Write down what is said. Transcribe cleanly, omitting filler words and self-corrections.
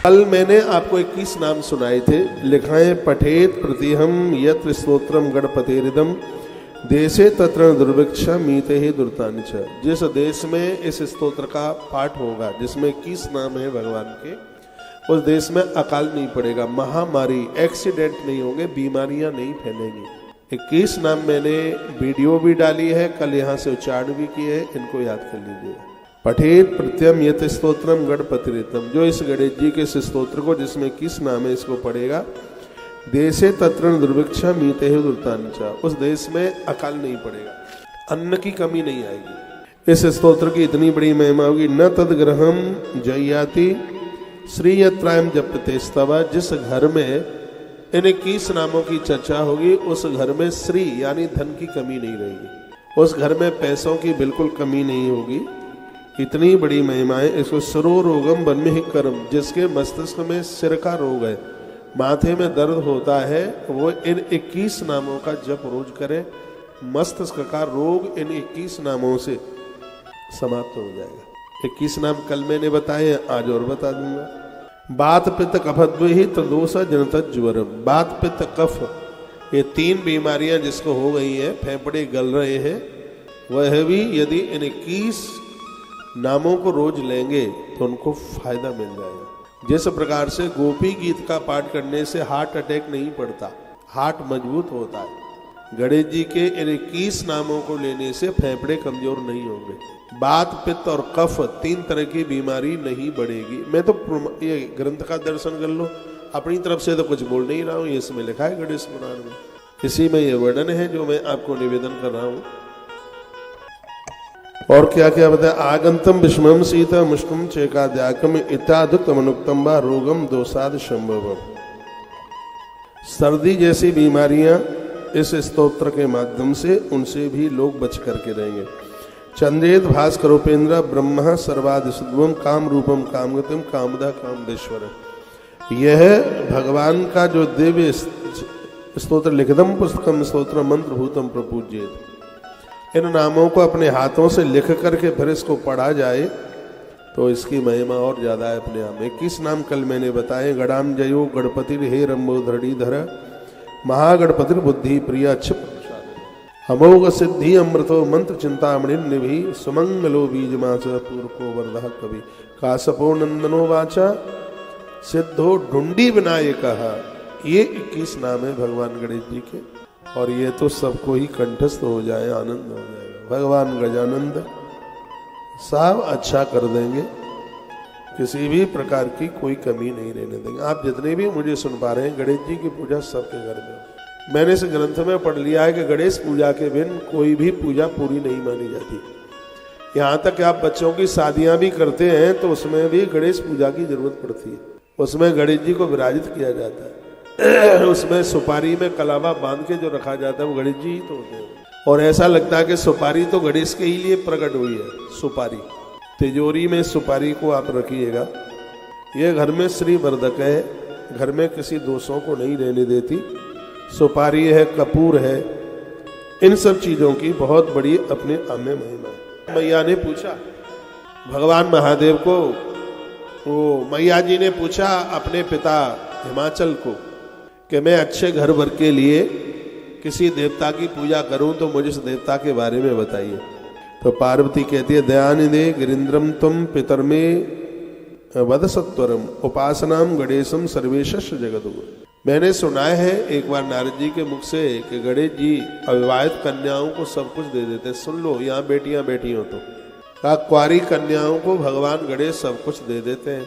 कल मैंने आपको 21 नाम सुनाए थे। लिखा है पठेत प्रतिहम यत्र स्तोत्रम गणपतिरिदम देशे तत्र दुर्भिक्षा मीते ही दुर्तानि च। जिस देश में इस स्तोत्र का पाठ होगा, जिसमें 21 नाम है भगवान के, उस देश में अकाल नहीं पड़ेगा, महामारी एक्सीडेंट नहीं होंगे, बीमारियां नहीं फैलेंगी। 21 नाम मैंने वीडियो भी डाली है, कल यहाँ से उच्चारण भी किए हैं, इनको याद कर लीजिएगा। पठेत प्रत्यम यत स्तोत्रम गणपतिरितम, जो इस गणेश जी के इस स्तोत्र को, जिसमें 21 नाम है, इसको पढ़ेगा, देशे तत्र दुर्भिक्षा मीते ही दुर्तानि च, उस देश में अकाल नहीं पड़ेगा, अन्न की कमी नहीं आएगी। इस स्तोत्र की इतनी बड़ी महिमा होगी। न तदग्रहम जयाति श्री यत्रायम जपते स्तवा, जिस घर में इन 21 नामों की चर्चा होगी, उस घर में श्री यानी धन की कमी नहीं रहेगी, उस घर में पैसों की बिल्कुल कमी नहीं होगी। इतनी बड़ी महिमा है। इसको सरो रोगम बन्मे कर्म, जिसके मस्तिष्क में सिर का रोग है, माथे में दर्द होता है, वो इन 21 नामों का जप रोज करे, मस्तिष्क का रोग इन 21 नामों से समाप्त हो जाएगा। 21 नाम कल मैंने बताए, आज और बता दूंगा। बात पित्त कफद्वहि तदोष जनत ज्वरम, बात पित्त कफ, ये 3 बीमारियां जिसको हो गई हैं, फेफड़े गल रहे हैं, वह भी यदि इन 21 नामों को रोज लेंगे तो उनको फायदा मिल जाएगा। जिस प्रकार से गोपी गीत का पाठ करने से हार्ट अटैक नहीं पड़ता, हार्ट मजबूत होता है, गणेश जी के इन 21 नामों को लेने से फेफड़े कमजोर नहीं होंगे, बात पित्त और कफ 3 तरह की बीमारी नहीं बढ़ेगी। मैं तो ये ग्रंथ का दर्शन कर लो, अपनी तरफ से तो कुछ बोल नहीं रहा हूँ, ये इसमें लिखा है गणेश पुराण में, इसी में ये वर्णन है जो मैं आपको निवेदन कर रहा हूँ। और क्या क्या बताया, आगंतम विषमम सीता मुष्कुम चेकाद्याकम इत्यादुक्तम अनुक्तम व रोगम दोषाद संभवम, सर्दी जैसी बीमारियां इस स्तोत्र के माध्यम से, उनसे भी लोग बच करके रहेंगे। चंद्रेद भास्करोपेन्द्र ब्रह्म सर्वादिशुद्वम काम रूपम कामगतम कामदा कामदेश्वर, यह भगवान का जो दिव्य स्तोत्र, लिखितम पुस्तकम स्तोत्र मंत्र भूतम प्रपूज्येत, इन नामों को अपने हाथों से लिख करके फिर इसको पढ़ा जाए तो इसकी महिमा और ज्यादा है अपने आप में। 21 नाम कल मैंने बताए। गणाम जयो गणपति हे रंबो धरणीधर महागणपति बुद्धि प्रिय क्षिप अमोघ सिद्धि अमृतो मंत्र चिंतामणि निभि सुमंगलो बीजमाच पूर्वो वरदः कवि कासपो नंदनो वाचा सिद्धो ढूंढी विनायक। ये 21 नाम है भगवान गणेश जी के, और ये तो सबको ही कंठस्थ हो जाए, आनंद हो जाएगा। भगवान गजानंद सब अच्छा कर देंगे, किसी भी प्रकार की कोई कमी नहीं रहने देंगे। आप जितने भी मुझे सुन पा रहे हैं, गणेश जी की पूजा सबके घर में, मैंने इस ग्रंथ में पढ़ लिया है कि गणेश पूजा के बिन कोई भी पूजा पूरी नहीं मानी जाती। यहाँ तक कि आप बच्चों की शादियां भी करते हैं तो उसमें भी गणेश पूजा की जरूरत पड़ती है, उसमें गणेश जी को विराजित किया जाता है, उसमें सुपारी में कलावा बांध के जो रखा जाता है वो गणेश जी ही तो होते हैं। और ऐसा लगता है कि सुपारी तो गणेश के ही लिए प्रकट हुई है। सुपारी तिजोरी में सुपारी को आप रखिएगा, ये घर में श्री वर्धक है, घर में किसी दोषों को नहीं रहने देती। सुपारी है, कपूर है, इन सब चीजों की बहुत बड़ी अपने आप में महिमा है। मैया ने पूछा भगवान महादेव को, वो मैया जी ने पूछा अपने पिता हिमाचल को कि मैं अच्छे घर भर के लिए किसी देवता की पूजा करूं तो मुझे इस देवता के बारे में बताइए। तो पार्वती कहती है दयानिधे गिरिंद्रम तुम पितर में वद सत्वरम उपासनाम गणेशम सर्वेश जगदगुरु। मैंने सुना है एक बार नारद जी के मुख से कि गणेश जी अविवाहित कन्याओं को सब कुछ दे देते हैं। सुन लो, यहाँ बेटियां बैठी हो तो, कुंवारी कन्याओं को भगवान गणेश सब कुछ दे देते हैं।